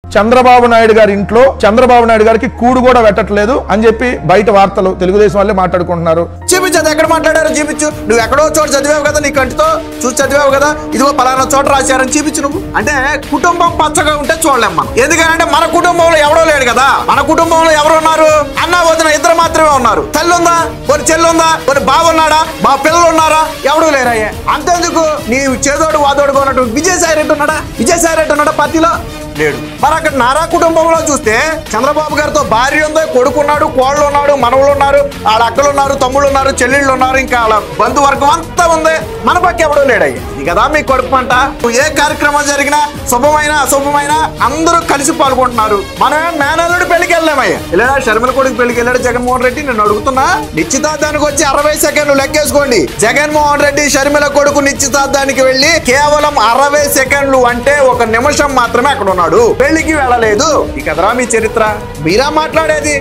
చంద్రబాబు నాయుడు గారి ఇంట్లో చంద్రబాబు నాయుడు గారికి కూడు కూడా పెట్టట్లేదు అని చెప్పి బయట వార్తలు తెలుగుదేశం వాళ్ళే మాట్లాడుకుంటున్నారు. చూపించదు, ఎక్కడ మాట్లాడారో చూపించు. నువ్వు ఎక్కడో చోట చదివావు కదా, నీ కంటితో చూసి చదివావు కదా, ఇదిగో పలానా చోట రాశారని చూపించు. నువ్వు అంటే కుటుంబం పచ్చగా ఉంటే చూడలేం మనం. ఎందుకంటే మన కుటుంబంలో ఎవరో లేడు కదా. మన కుటుంబంలో ఎవరు ఉన్నారు? అన్న వదిన ఇద్దరు మాత్రమే ఉన్నారు. తల్లి ఉందా? కొన్ని చెల్లి ఉందా? కొన్ని బావ ఉన్నాడా? మా పిల్లలు ఉన్నారా? ఎవడూ లేరయ్యే. అంతేందుకు నీ చేదోడు వాదోడుగా ఉన్నట్టు విజయసాయి రెడ్డి ఉన్నాడా? విజయసాయి రెడ్డి ఉన్నాడా పార్టీలో? లేడు. మరి అక్కడ నారా కుటుంబంలో చూస్తే చంద్రబాబు గారితో భార్య ఉంది, కొడుకున్నాడు, కోళ్ళు ఉన్నాడు, మనవులు ఉన్నారు, వాళ్ళ అక్కలు ఉన్నారు, తమ్ముళ్ళు ఉన్నారు, చెల్లెళ్ళు ఉన్నారు, ఇంకా వాళ్ళ బంధువర్గం అంతా ఉంది. మన పక్క ఎవడో లేడయ్య. ఇది కదా మీ కొడుకు పంట. ఏ కార్యక్రమం జరిగినా శుభమైన అశుభమైన అందరూ కలిసి పాల్గొంటున్నారు. మనం మేనల్లుడు పెళ్లికి వెళ్ళామయ్యా. ఇలా షర్మిల కొడుకు పెళ్లికి వెళ్ళాడు జగన్మోహన్ రెడ్డి. నేను అడుగుతున్నా, నిశ్చితార్థానికి వచ్చి 60 సెకండ్లు లెక్కేసుకోండి. జగన్మోహన్ రెడ్డి షర్మిల కొడుకు నిశ్చితార్థానికి వెళ్ళి కేవలం 60 సెకండ్లు అంటే 1 నిమిషం మాత్రమే అక్కడ ఉన్నాడు. పెళ్లికి వెళ్ళలేదు. ఇక మీ చరిత్ర మీరా మాట్లాడేది.